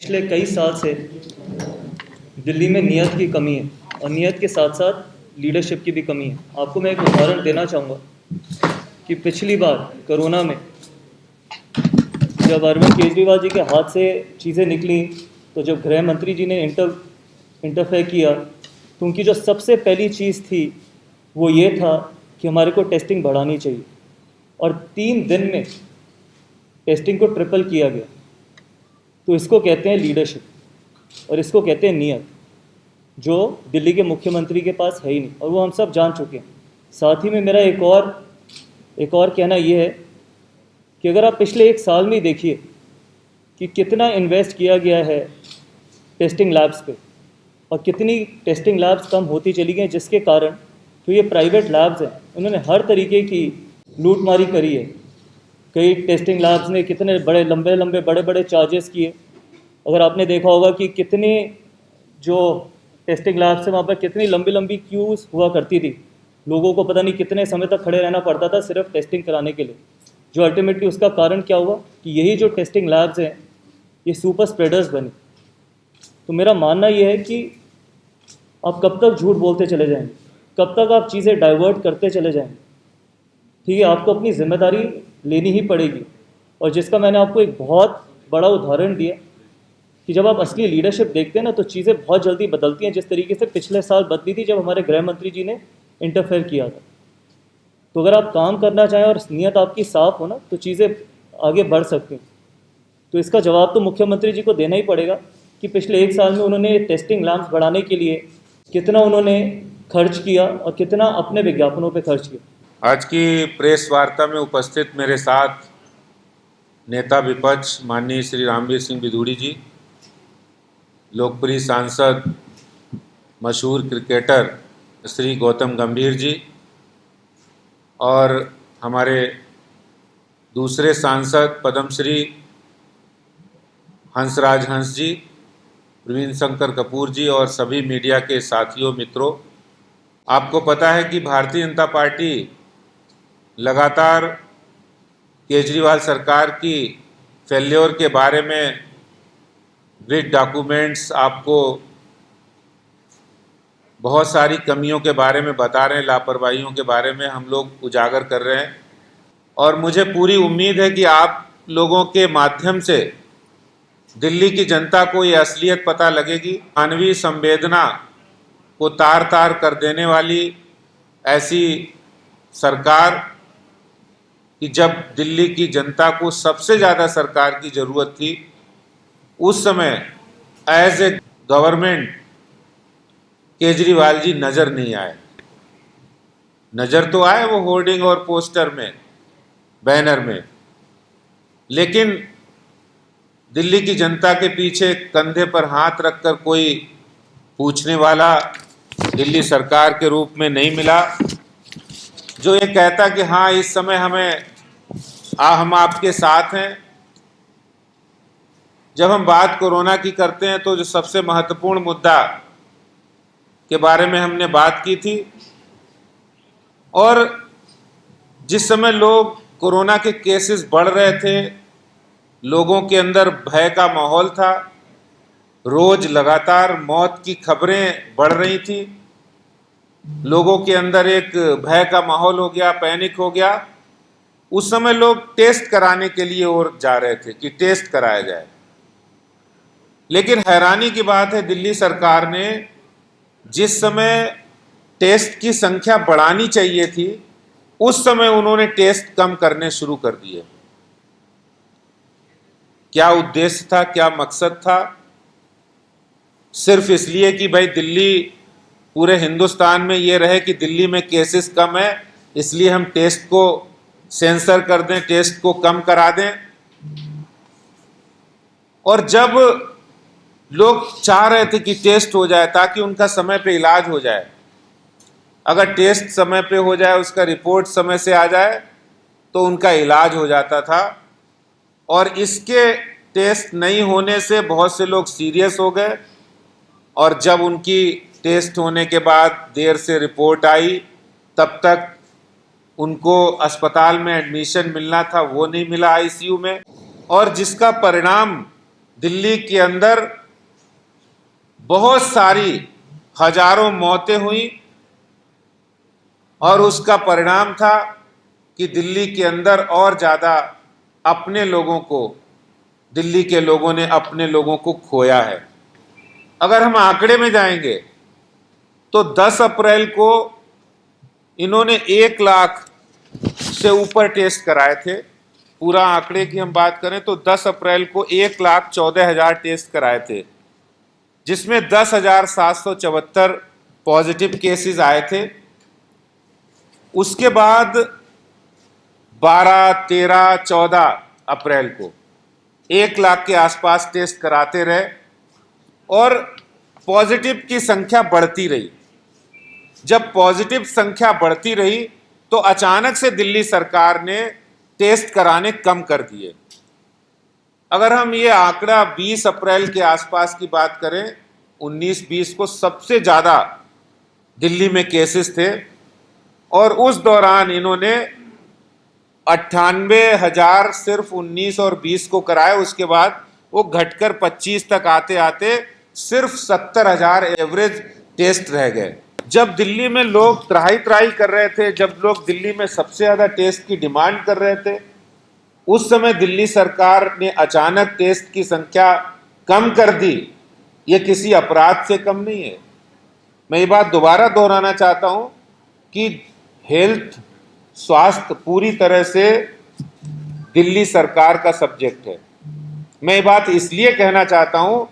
पिछले कई साल से दिल्ली में नियत की कमी है और नियत के साथ साथ लीडरशिप की भी कमी है। आपको मैं एक उदाहरण देना चाहूँगा कि पिछली बार कोरोना में जब अरविंद केजरीवाल जी के हाथ से चीज़ें निकली, तो जब गृह मंत्री जी ने इंटरफेयर किया, तो उनकी जो सबसे पहली चीज़ थी वो ये था कि हमारे को टेस्टिंग बढ़ानी चाहिए, और 3 दिन में टेस्टिंग को ट्रिपल किया गया। तो इसको कहते हैं लीडरशिप और इसको कहते हैं नियत, जो दिल्ली के मुख्यमंत्री के पास है ही नहीं, और वो हम सब जान चुके हैं। साथ ही में मेरा एक और कहना ये है कि अगर आप पिछले 1 साल में देखिए कि कितना इन्वेस्ट किया गया है टेस्टिंग लैब्स पे, और कितनी टेस्टिंग लैब्स कम होती चली गई, जिसके कारण जो ये प्राइवेट लैब्स हैं उन्होंने हर तरीके की लूटमारी करी है। कई टेस्टिंग लैब्स ने कितने बड़े बड़े चार्जेस किए। अगर आपने देखा होगा कि कितने जो टेस्टिंग लैब्स से वहाँ पर कितनी लंबी क्यूज़ हुआ करती थी, लोगों को पता नहीं कितने समय तक खड़े रहना पड़ता था सिर्फ टेस्टिंग कराने के लिए, जो अल्टीमेटली उसका कारण क्या हुआ कि यही जो टेस्टिंग लैब्स हैं ये सुपर स्प्रेडर्स बने। तो मेरा मानना ये है कि आप कब तक झूठ बोलते चले जाएंगे, कब तक आप चीज़ें डाइवर्ट करते चले जाएंगे। ठीक है, आपको अपनी जिम्मेदारी लेनी ही पड़ेगी, और जिसका मैंने आपको एक बहुत बड़ा उदाहरण दिया कि जब आप असली लीडरशिप देखते हैं ना, तो चीज़ें बहुत जल्दी बदलती हैं, जिस तरीके से पिछले साल बदली थी जब हमारे गृह मंत्री जी ने इंटरफेयर किया था। तो अगर आप काम करना चाहें और नीयत आपकी साफ हो ना, तो चीज़ें आगे बढ़ सकती हैं। तो इसका जवाब तो मुख्यमंत्री जी को देना ही पड़ेगा कि पिछले 1 साल में उन्होंने टेस्टिंग लैब्स बढ़ाने के लिए कितना उन्होंने खर्च किया और कितना अपने विज्ञापनों पर खर्च किया। आज की प्रेस वार्ता में उपस्थित मेरे साथ नेता विपक्ष माननीय श्री रामवीर सिंह बिधूड़ी जी, लोकप्रिय सांसद मशहूर क्रिकेटर श्री गौतम गंभीर जी, और हमारे दूसरे सांसद पद्मश्री हंसराज हंस जी, प्रवीण शंकर कपूर जी, और सभी मीडिया के साथियों मित्रों। आपको पता है कि भारतीय जनता पार्टी लगातार केजरीवाल सरकार की फेल्योर के बारे में विद डॉक्यूमेंट्स आपको बहुत सारी कमियों के बारे में बता रहे हैं, लापरवाहियों के बारे में हम लोग उजागर कर रहे हैं। और मुझे पूरी उम्मीद है कि आप लोगों के माध्यम से दिल्ली की जनता को ये असलियत पता लगेगी। मानवीय संवेदना को तार तार कर देने वाली ऐसी सरकार कि जब दिल्ली की जनता को सबसे ज़्यादा सरकार की ज़रूरत थी, उस समय as a government Kejriwal ji नज़र नहीं आए। नज़र तो आए वो होर्डिंग और पोस्टर में, बैनर में, लेकिन दिल्ली की जनता के पीछे कंधे पर हाथ रखकर कोई पूछने वाला दिल्ली सरकार के रूप में नहीं मिला, जो ये कहता कि हाँ इस समय हम आपके साथ हैं। जब हम बात कोरोना की करते हैं तो जो सबसे महत्वपूर्ण मुद्दा के बारे में हमने बात की थी, और जिस समय लोग कोरोना के केसेस बढ़ रहे थे, लोगों के अंदर भय का माहौल था, रोज लगातार मौत की खबरें बढ़ रही थी, लोगों के अंदर एक भय का माहौल हो गया, पैनिक हो गया। उस समय लोग टेस्ट कराने के लिए और जा रहे थे कि टेस्ट कराया जाए। लेकिन हैरानी की बात है, दिल्ली सरकार ने जिस समय टेस्ट की संख्या बढ़ानी चाहिए थी, उस समय उन्होंने टेस्ट कम करने शुरू कर दिए। क्या उद्देश्य था, क्या मकसद था? सिर्फ इसलिए कि भाई दिल्ली, पूरे हिंदुस्तान में ये रहे कि दिल्ली में केसेस कम है, इसलिए हम टेस्ट को सेंसर कर दें, टेस्ट को कम करा दें। और जब लोग चाह रहे थे कि टेस्ट हो जाए ताकि उनका समय पे इलाज हो जाए, अगर टेस्ट समय पे हो जाए, उसका रिपोर्ट समय से आ जाए, तो उनका इलाज हो जाता था। और इसके टेस्ट नहीं होने से बहुत से लोग सीरियस हो गए, और जब उनकी टेस्ट होने के बाद देर से रिपोर्ट आई, तब तक उनको अस्पताल में एडमिशन मिलना था वो नहीं मिला, आईसीयू में, और जिसका परिणाम दिल्ली के अंदर बहुत सारी हजारों मौतें हुई और उसका परिणाम था कि दिल्ली के अंदर और ज़्यादा अपने लोगों को, दिल्ली के लोगों ने अपने लोगों को खोया है। अगर हम आंकड़े में जाएंगे तो 10 अप्रैल को इन्होंने 1 लाख से ऊपर टेस्ट कराए थे। पूरा आंकड़े की हम बात करें तो 10 अप्रैल को 1,14,000 टेस्ट कराए थे, जिसमें 10,774 पॉजिटिव केसेस आए थे। उसके बाद 12, 13, 14 अप्रैल को 1 लाख के आसपास टेस्ट कराते रहे और पॉजिटिव की संख्या बढ़ती रही। जब पॉजिटिव संख्या बढ़ती रही तो अचानक से दिल्ली सरकार ने टेस्ट कराने कम कर दिए। अगर हम ये आंकड़ा 20 अप्रैल के आसपास की बात करें, 19-20 को सबसे ज़्यादा दिल्ली में केसेस थे और उस दौरान इन्होंने 98,000 सिर्फ 19 और 20 को कराए। उसके बाद वो घटकर 25 तक आते आते सिर्फ 70,000 एवरेज टेस्ट रह गए। जब दिल्ली में लोग त्राही त्राही कर रहे थे, जब लोग दिल्ली में सबसे ज़्यादा टेस्ट की डिमांड कर रहे थे, उस समय दिल्ली सरकार ने अचानक टेस्ट की संख्या कम कर दी। ये किसी अपराध से कम नहीं है। मैं ये बात दोबारा दोहराना चाहता हूं कि हेल्थ, स्वास्थ्य पूरी तरह से दिल्ली सरकार का सब्जेक्ट है। मैं ये बात इसलिए कहना चाहता हूं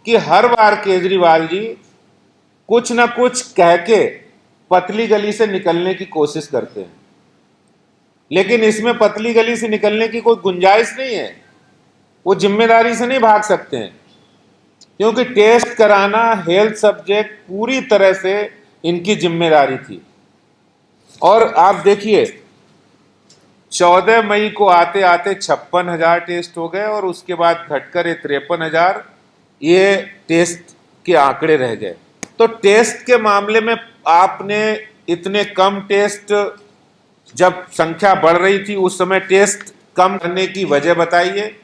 कि हर बार केजरीवाल जी कुछ ना कुछ कह के पतली गली से निकलने की कोशिश करते हैं, लेकिन इसमें पतली गली से निकलने की कोई गुंजाइश नहीं है। वो जिम्मेदारी से नहीं भाग सकते हैं, क्योंकि टेस्ट कराना हेल्थ सब्जेक्ट पूरी तरह से इनकी जिम्मेदारी थी। और आप देखिए 14 मई को आते आते 56,000 टेस्ट हो गए और उसके बाद घटकर 53,000 ये टेस्ट के आंकड़े रह गए। तो टेस्ट के मामले में आपने इतने कम टेस्ट, जब संख्या बढ़ रही थी उस समय टेस्ट कम करने की वजह बताइए।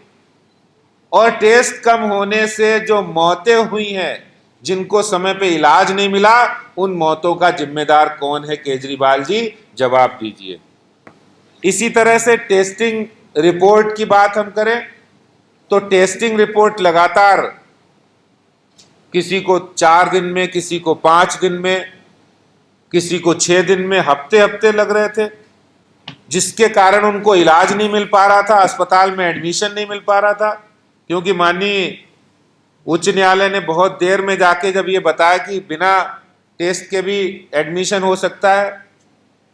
और टेस्ट कम होने से जो मौतें हुई हैं, जिनको समय पे इलाज नहीं मिला, उन मौतों का जिम्मेदार कौन है केजरीवाल जी? जवाब दीजिए। इसी तरह से टेस्टिंग रिपोर्ट की बात हम करें तो टेस्टिंग रिपोर्ट लगातार किसी को 4 दिन में, किसी को 5 दिन में, किसी को 6 दिन में, हफ्ते हफ्ते लग रहे थे, जिसके कारण उनको इलाज नहीं मिल पा रहा था, अस्पताल में एडमिशन नहीं मिल पा रहा था। क्योंकि माननीय उच्च न्यायालय ने बहुत देर में जाके जब ये बताया कि बिना टेस्ट के भी एडमिशन हो सकता है,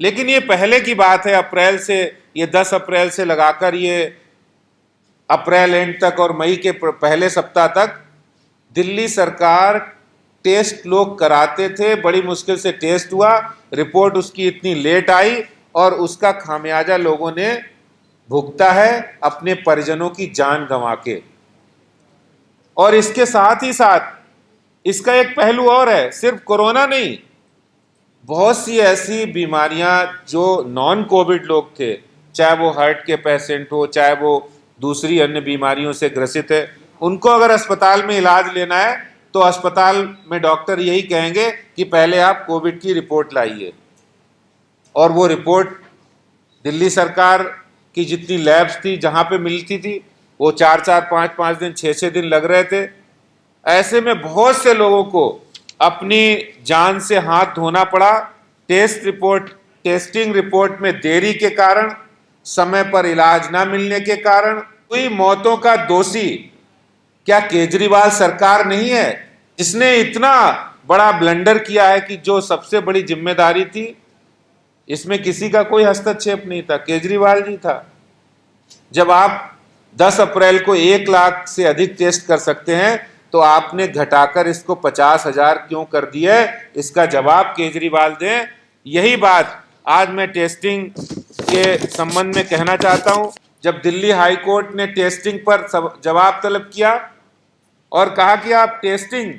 लेकिन ये पहले की बात है। अप्रैल से, ये 10 अप्रैल से लगाकर ये अप्रैल एंड तक और मई के पहले सप्ताह तक दिल्ली सरकार टेस्ट लोग कराते थे। बड़ी मुश्किल से टेस्ट हुआ, रिपोर्ट उसकी इतनी लेट आई और उसका खामियाजा लोगों ने भुगता है अपने परिजनों की जान गंवा के। और इसके साथ ही साथ इसका एक पहलू और है, सिर्फ कोरोना नहीं, बहुत सी ऐसी बीमारियां जो नॉन कोविड लोग थे, चाहे वो हार्ट के पेशेंट हो, चाहे वो दूसरी अन्य बीमारियों से ग्रसित है, उनको अगर अस्पताल में इलाज लेना है तो अस्पताल में डॉक्टर यही कहेंगे कि पहले आप कोविड की रिपोर्ट लाइए। और वो रिपोर्ट दिल्ली सरकार की जितनी लैब्स थी, जहाँ पे मिलती थी, वो 4-4, 5-5 दिन, 6-6 दिन लग रहे थे। ऐसे में बहुत से लोगों को अपनी जान से हाथ धोना पड़ा। टेस्टिंग रिपोर्ट में देरी के कारण, समय पर इलाज ना मिलने के कारण हुई मौतों का दोषी क्या केजरीवाल सरकार नहीं है, जिसने इतना बड़ा ब्लंडर किया है कि जो सबसे बड़ी जिम्मेदारी थी इसमें किसी का कोई हस्तक्षेप नहीं था, केजरीवाल जी था। जब आप 10 अप्रैल को 1 लाख से अधिक टेस्ट कर सकते हैं तो आपने घटाकर इसको 50,000 क्यों कर दिया है? इसका जवाब केजरीवाल दें। यही बात आज मैं टेस्टिंग के संबंध में कहना चाहता हूं। जब दिल्ली हाई कोर्ट ने टेस्टिंग पर जवाब तलब किया और कहा कि आप टेस्टिंग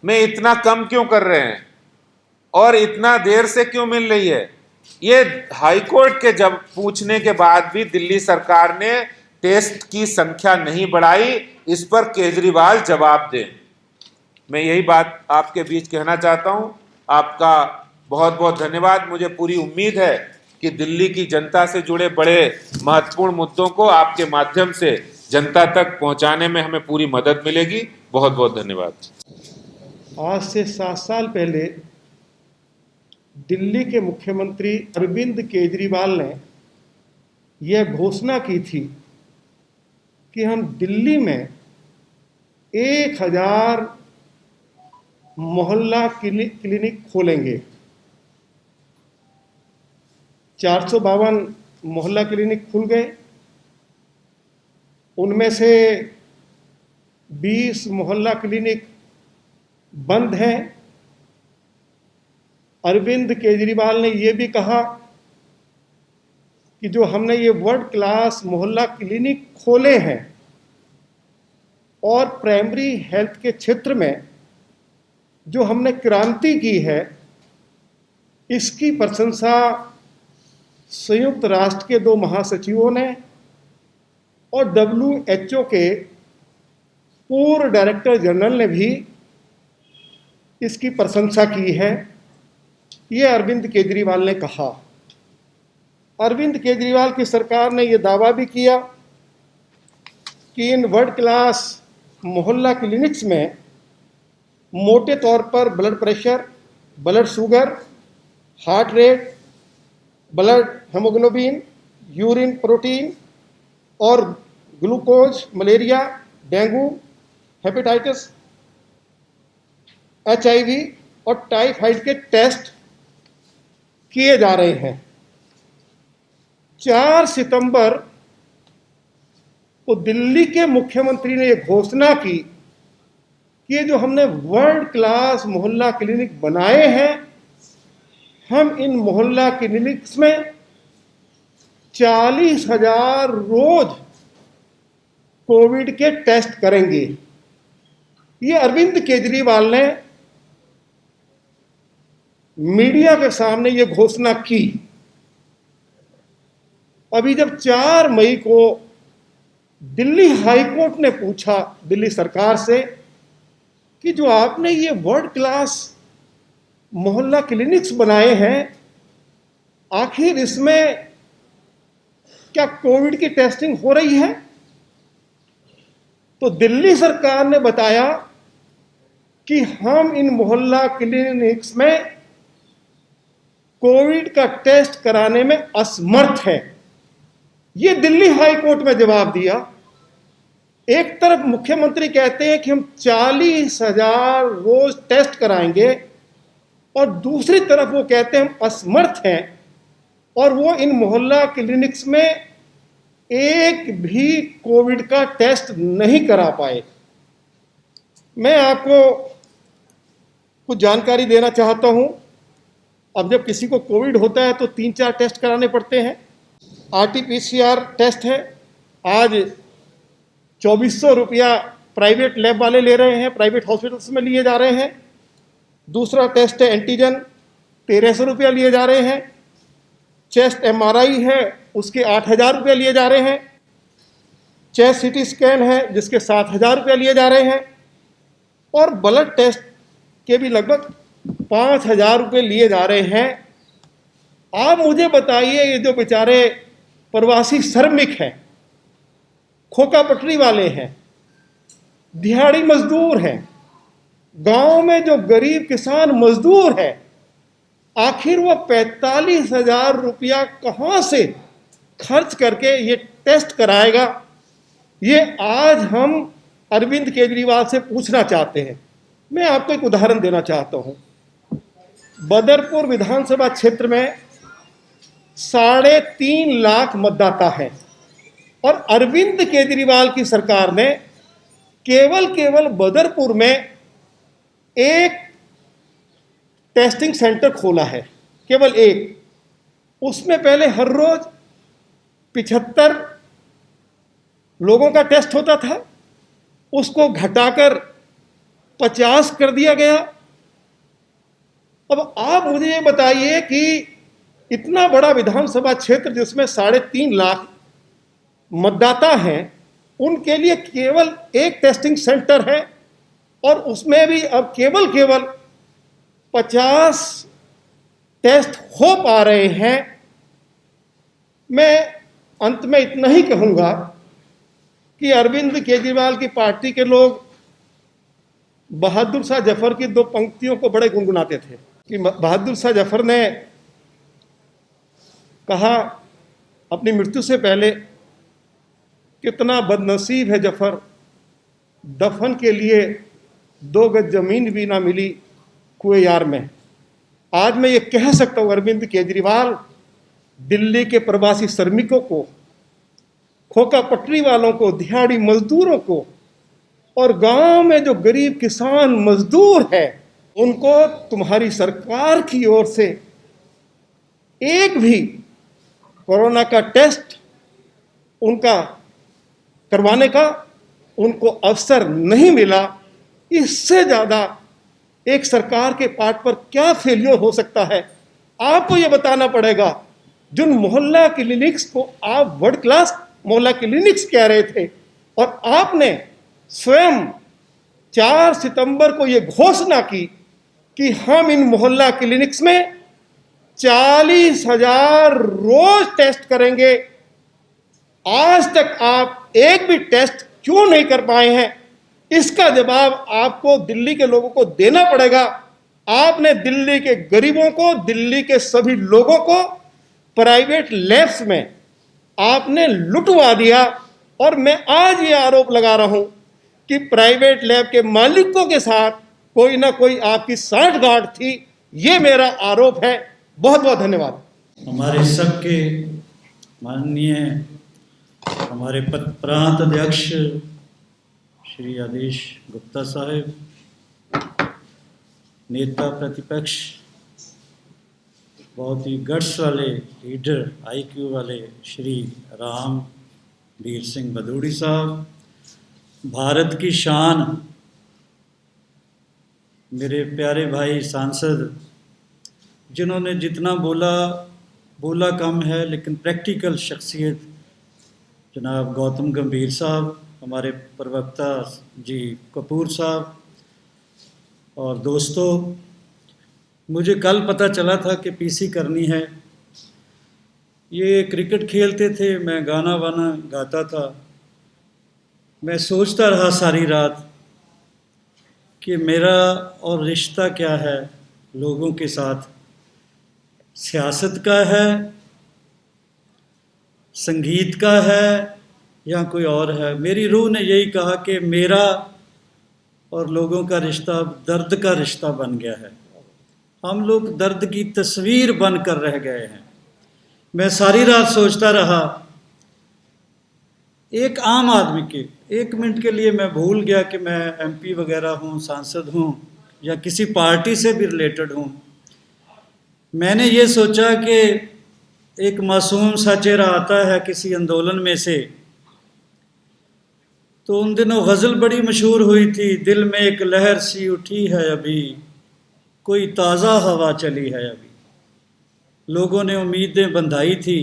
में इतना कम क्यों कर रहे हैं और इतना देर से क्यों मिल रही है, ये हाई कोर्ट के जब पूछने के बाद भी दिल्ली सरकार ने टेस्ट की संख्या नहीं बढ़ाई। इस पर केजरीवाल जवाब दें। मैं यही बात आपके बीच कहना चाहता हूं। आपका बहुत बहुत धन्यवाद। मुझे पूरी उम्मीद है कि दिल्ली की जनता से जुड़े बड़े महत्वपूर्ण मुद्दों को आपके माध्यम से जनता तक पहुंचाने में हमें पूरी मदद मिलेगी। बहुत बहुत धन्यवाद। आज से 7 साल पहले दिल्ली के मुख्यमंत्री अरविंद केजरीवाल ने यह घोषणा की थी कि हम दिल्ली में 1000 मोहल्ला क्लिनिक खोलेंगे। 452 मोहल्ला क्लिनिक खुल गए। उनमें से 20 मोहल्ला क्लिनिक बंद हैं। अरविंद केजरीवाल ने यह भी कहा कि जो हमने ये वर्ल्ड क्लास मोहल्ला क्लिनिक खोले हैं और प्राइमरी हेल्थ के क्षेत्र में जो हमने क्रांति की है, इसकी प्रशंसा संयुक्त राष्ट्र के 2 महासचिवों ने और WHO के पूर्व डायरेक्टर जनरल ने भी इसकी प्रशंसा की है। ये अरविंद केजरीवाल ने कहा। अरविंद केजरीवाल की सरकार ने यह दावा भी किया कि इन वर्ल्ड क्लास मोहल्ला क्लिनिक्स में मोटे तौर पर blood pressure, blood sugar, heart rate, blood haemoglobin, urine protein और glucose, malaria, dengue, hepatitis, HIV और टाइफाइड के टेस्ट किए जा रहे हैं। 4 सितंबर को दिल्ली के मुख्यमंत्री ने यह घोषणा की कि ये जो हमने वर्ल्ड क्लास मोहल्ला क्लिनिक बनाए हैं, हम इन मोहल्ला क्लिनिक्स में 40,000 रोज कोविड के टेस्ट करेंगे। ये अरविंद केजरीवाल ने मीडिया के सामने ये घोषणा की। अभी जब 4 मई को दिल्ली हाई कोर्ट ने पूछा दिल्ली सरकार से कि जो आपने ये वर्ल्ड क्लास मोहल्ला क्लिनिक्स बनाए हैं, आखिर इसमें क्या कोविड की टेस्टिंग हो रही है? तो दिल्ली सरकार ने बताया कि हम इन मोहल्ला क्लिनिक्स में कोविड का टेस्ट कराने में असमर्थ है। ये दिल्ली हाई कोर्ट में जवाब दिया। एक तरफ मुख्यमंत्री कहते हैं कि हम 40,000 रोज टेस्ट कराएंगे और दूसरी तरफ वो कहते हैं हम असमर्थ हैं और वो इन मोहल्ला क्लिनिक्स में एक भी कोविड का टेस्ट नहीं करा पाए। मैं आपको कुछ जानकारी देना चाहता हूं। अब जब किसी को कोविड होता है तो 3-4 टेस्ट कराने पड़ते हैं। RT-PCR टेस्ट है, आज 2400 रुपया प्राइवेट लैब वाले ले रहे हैं, प्राइवेट हॉस्पिटल्स में लिए जा रहे हैं। दूसरा टेस्ट है एंटीजन, 1300 रुपया लिए जा रहे हैं। चेस्ट MRI है, उसके 8,000 रुपये लिए जा रहे हैं। चेस्ट CT स्कैन है जिसके 7,000 रुपये लिए जा रहे हैं और ब्लड टेस्ट के भी लगभग 5,000 रुपये लिए जा रहे हैं। आप मुझे बताइए, ये जो बेचारे प्रवासी श्रमिक हैं, खोका पटरी वाले हैं, दिहाड़ी मजदूर हैं, गांव में जो गरीब किसान मजदूर है, आखिर वो 45,000 रुपया कहां से खर्च करके ये टेस्ट कराएगा? ये आज हम अरविंद केजरीवाल से पूछना चाहते हैं। मैं आपको एक उदाहरण देना चाहता हूं। बदरपुर विधानसभा क्षेत्र में 3.5 लाख मतदाता हैं और अरविंद केजरीवाल की सरकार ने केवल बदरपुर में एक टेस्टिंग सेंटर खोला है, केवल एक। उसमें पहले हर रोज 75 लोगों का टेस्ट होता था, उसको घटाकर 50 कर दिया गया। अब आप मुझे ये बताइए कि इतना बड़ा विधानसभा क्षेत्र जिसमें 3.5 लाख मतदाता हैं, उनके लिए केवल एक टेस्टिंग सेंटर है और उसमें भी अब केवल 50 टेस्ट हो पा रहे हैं। मैं अंत में इतना ही कहूंगा कि अरविंद केजरीवाल की पार्टी के लोग बहादुर शाह जफर की 2 पंक्तियों को बड़े गुनगुनाते थे कि बहादुर शाह जफर ने कहा अपनी मृत्यु से पहले, कितना बदनसीब है जफर, दफन के लिए 2 गज जमीन भी ना मिली कुएं यार में। आज मैं ये कह सकता हूं, अरविंद केजरीवाल दिल्ली के प्रवासी श्रमिकों को, खोखा पटरी वालों को, दिहाड़ी मजदूरों को और गांव में जो गरीब किसान मजदूर है, उनको तुम्हारी सरकार की ओर से एक भी कोरोना का टेस्ट उनका करवाने का उनको अवसर नहीं मिला। इससे ज्यादा एक सरकार के पार्ट पर क्या फेलियर हो सकता है? आपको यह बताना पड़ेगा। जिन मोहल्ला क्लिनिक्स को आप वर्ल्ड क्लास मोहल्ला क्लिनिक्स कह रहे थे और आपने स्वयं 4 सितंबर को यह घोषणा की कि हम इन मोहल्ला क्लिनिक्स में 40,000 रोज टेस्ट करेंगे, आज तक आप एक भी टेस्ट क्यों नहीं कर पाए हैं? इसका जवाब आपको दिल्ली के लोगों को देना पड़ेगा। आपने दिल्ली के गरीबों को, दिल्ली के सभी लोगों को प्राइवेट लैब्स में आपने लुटवा दिया। और मैं आज ये आरोप लगा रहा हूं कि प्राइवेट लैब के मालिकों के साथ कोई ना कोई आपकी सांठगांठ थी। ये मेरा आरोप है। बहुत बहुत धन्यवाद। हमारे सबके माननीय हमारे प्रांत अध्यक्ष श्री आदेश गुप्ता साहब, नेता प्रतिपक्ष, बहुत ही गट्स वाले लीडर, आईक्यू वाले श्री रामवीर सिंह भदौड़ी साहब, भारत की शान मेरे प्यारे भाई सांसद, जिन्होंने जितना बोला कम है लेकिन प्रैक्टिकल शख्सियत, जनाब गौतम गंभीर साहब, हमारे प्रवक्ता जी कपूर साहब। और दोस्तों, मुझे कल पता चला था कि पीसी करनी है। ये क्रिकेट खेलते थे, मैं गाना वाना गाता था। मैं सोचता रहा सारी रात कि मेरा और रिश्ता क्या है लोगों के साथ, सियासत का है, संगीत का है या कोई और है। मेरी रूह ने यही कहा कि मेरा और लोगों का रिश्ता दर्द का रिश्ता बन गया है। हम लोग दर्द की तस्वीर बनकर रह गए हैं। मैं सारी रात सोचता रहा, एक आम आदमी के 1 मिनट के लिए मैं भूल गया कि मैं एमपी वगैरह हूँ, सांसद हूँ या किसी पार्टी से भी रिलेटेड हूँ। मैंने ये सोचा कि एक मासूम सा चेहरा आता है किसी आंदोलन में से। तो उन दिनों गज़ल बड़ी मशहूर हुई थी, दिल में एक लहर सी उठी है अभी, कोई ताज़ा हवा चली है अभी। लोगों ने उम्मीदें बंधाई थी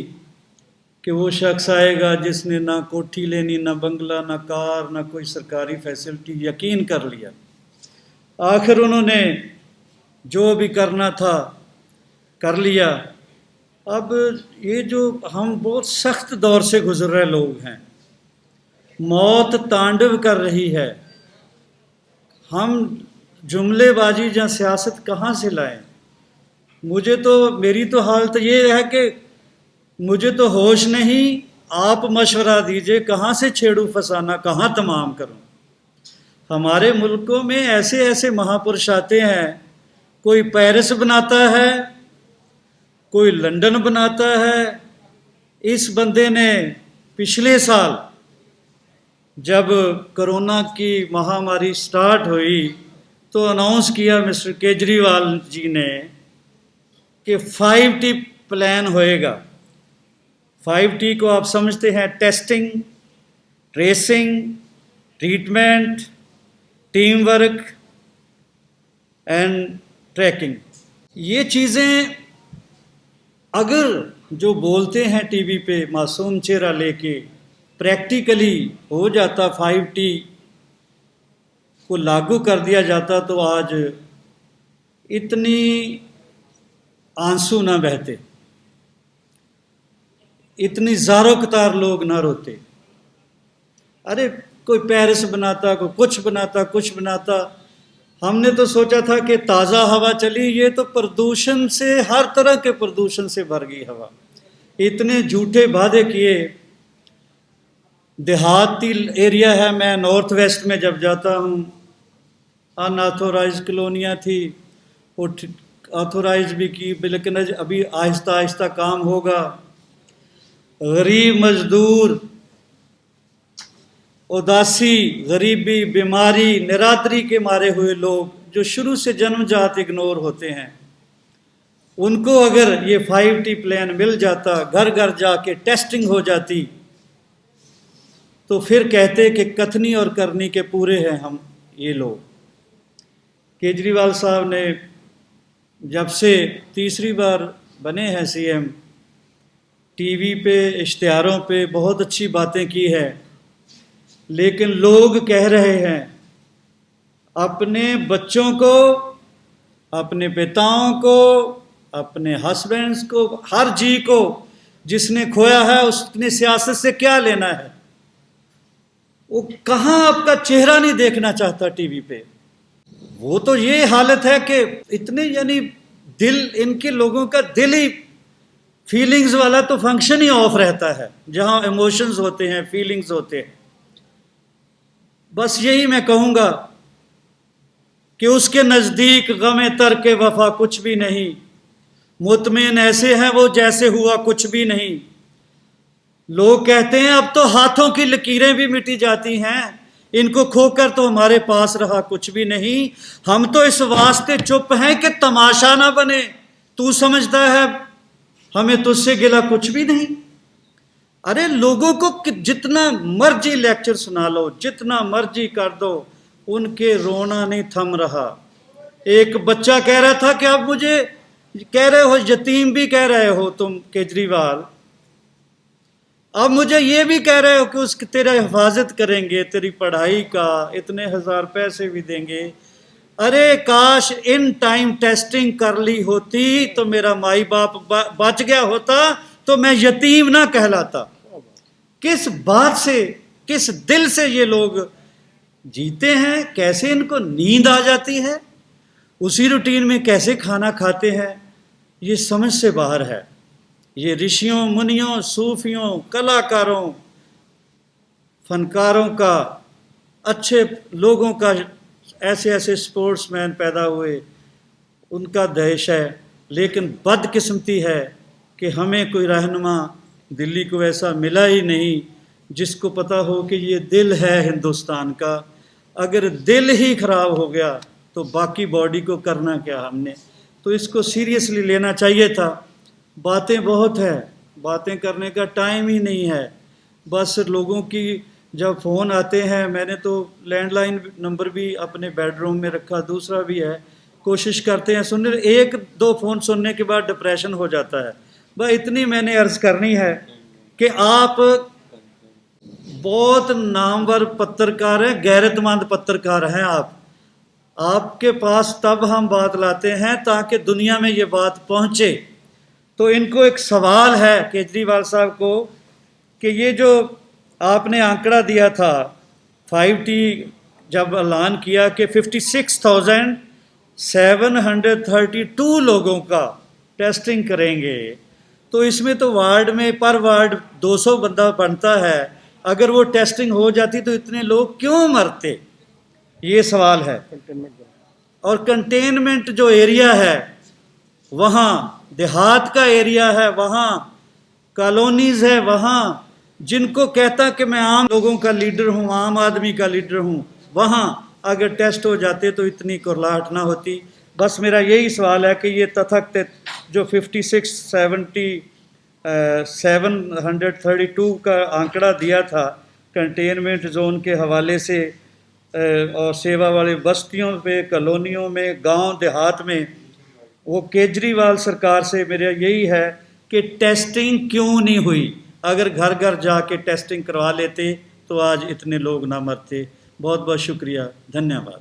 कि वो शख्स आएगा जिसने ना कोठी लेनी, ना बंगला, ना कार, ना कोई सरकारी फैसिलिटी। यकीन कर लिया। आखिर उन्होंने जो भी करना था कर लिया। अब ये जो हम बहुत सख्त दौर से गुजर रहे लोग हैं, मौत तांडव कर रही है। हम जुमलेबाजी या सियासत कहाँ से लाएं? मेरी तो हालत ये है कि मुझे तो होश नहीं, आप मशवरा दीजिए कहाँ से छेड़ूं फसाना, कहाँ तमाम करूं। हमारे मुल्कों में ऐसे ऐसे महापुरुष आते हैं, कोई पेरिस बनाता है, कोई लंदन बनाता है। इस बंदे ने पिछले साल जब कोरोना की महामारी स्टार्ट हुई तो अनाउंस किया मिस्टर केजरीवाल जी ने कि 5T प्लान होएगा। 5T को आप समझते हैं, testing, tracing, treatment, team work and tracking. ये चीज़ें अगर जो बोलते हैं टीवी पे मासूम चेहरा लेके प्रैक्टिकली हो जाता, 5T को लागू कर दिया जाता, तो आज इतनी आंसू ना बहते, इतनी ज़ारो कतार लोग ना रोते। अरे कोई पेरिस बनाता, कोई कुछ बनाता, कुछ बनाता। हमने तो सोचा था कि ताज़ा हवा चली, ये तो प्रदूषण से, हर तरह के प्रदूषण से भर गई हवा। इतने झूठे वादे किए। देहाती एरिया है, मैं नॉर्थ वेस्ट में जब जाता हूँ, अनऑथोराइज कॉलोनियाँ थी, वो ऑथोराइज भी की, लेकिन अभी आहिस्ता आहिस्ता काम होगा। गरीब मजदूर, उदासी, गरीबी, बीमारी, निरादरी के मारे हुए लोग जो शुरू से जन्मजात इग्नोर होते हैं, उनको अगर ये 5T प्लान मिल जाता, घर घर जाके टेस्टिंग हो जाती, तो फिर कहते कि कथनी और करनी के पूरे हैं हम ये लोग। केजरीवाल साहब ने जब से तीसरी बार बने हैं सीएम, टीवी पे, इश्तिहारों पे बहुत अच्छी बातें की है, लेकिन लोग कह रहे हैं अपने बच्चों को, अपने पिताओं को, अपने हस्बैंड्स को, हर जी को जिसने खोया है उसने सियासत से क्या लेना है। वो कहाँ आपका चेहरा नहीं देखना चाहता टीवी पे। वो तो ये हालत है कि इतने, यानी दिल, इनके लोगों का दिल ही, फीलिंग्स वाला तो फंक्शन ही ऑफ रहता है, जहाँ इमोशंस होते हैं, फीलिंग्स होते हैं। बस यही मैं कहूँगा कि उसके नज़दीक गमे तर के वफा कुछ भी नहीं, मुतमिन ऐसे हैं वो जैसे हुआ कुछ भी नहीं। लोग कहते हैं अब तो हाथों की लकीरें भी मिटी जाती हैं, इनको खोकर तो हमारे पास रहा कुछ भी नहीं। हम तो इस वास्ते चुप हैं कि तमाशा ना बने। तू समझता है हमें तुझसे गिला कुछ भी नहीं। अरे लोगों को जितना मर्जी लेक्चर सुना लो, जितना मर्जी कर दो, उनके रोना नहीं थम रहा। एक बच्चा कह रहा था कि अब मुझे कह रहे हो यतीम भी कह रहे हो तुम केजरीवाल, अब मुझे ये भी कह रहे हो कि उसकी तेरा हिफाजत करेंगे, तेरी पढ़ाई का इतने हजार पैसे भी देंगे। अरे काश इन टाइम टेस्टिंग कर ली होती तो मेरा माई बाप बच गया होता, तो मैं यतीम ना कहलाता। किस बात से, किस दिल से ये लोग जीते हैं, कैसे इनको नींद आ जाती है, उसी रूटीन में कैसे खाना खाते हैं, ये समझ से बाहर है। ये ऋषियों, मुनियों, सूफियों, कलाकारों, फनकारों का, अच्छे लोगों का, ऐसे ऐसे स्पोर्ट्समैन पैदा हुए, उनका देश है। लेकिन बदकिस्मती है कि हमें कोई रहनुमा दिल्ली को ऐसा मिला ही नहीं जिसको पता हो कि ये दिल है हिंदुस्तान का। अगर दिल ही खराब हो गया तो बाकी बॉडी को करना क्या हमने। तो इसको सीरियसली लेना चाहिए था। बातें बहुत है, बातें करने का टाइम ही नहीं है। बस लोगों की जब फ़ोन आते हैं, मैंने तो लैंडलाइन नंबर भी अपने बेडरूम में रखा, दूसरा भी है, कोशिश करते हैं सुनने, एक दो फ़ोन सुनने के बाद डिप्रेशन हो जाता है। बस इतनी मैंने अर्ज़ करनी है कि आप बहुत नामवर पत्रकार हैं, गैरतमंद पत्रकार हैं आपके पास तब हम बात लाते हैं ताकि दुनिया में ये बात पहुँचे। तो इनको एक सवाल है केजरीवाल साहब को कि ये जो आपने आंकड़ा दिया था 5T जब ऐलान किया कि 56,732 लोगों का टेस्टिंग करेंगे, तो इसमें तो वार्ड में पर वार्ड 200 बंदा बनता है। अगर वो टेस्टिंग हो जाती तो इतने लोग क्यों मरते, ये सवाल है। और कंटेनमेंट जो एरिया है, वहाँ देहात का एरिया है, वहाँ कॉलोनीज़ है, वहाँ जिनको कहता कि मैं आम लोगों का लीडर हूँ, आम आदमी का लीडर हूँ, वहाँ अगर टेस्ट हो जाते तो इतनी कुरलाहट ना होती। बस मेरा यही सवाल है कि ये तथाकथित जो 56,732 का आंकड़ा दिया था कंटेनमेंट जोन के हवाले से, और सेवा वाले बस्तियों पे, कॉलोनियों में, गांव देहात में, वो केजरीवाल सरकार से मेरा यही है कि टेस्टिंग क्यों नहीं हुई। अगर घर घर जाके टेस्टिंग करवा लेते तो आज इतने लोग ना मरते। बहुत बहुत शुक्रिया, धन्यवाद।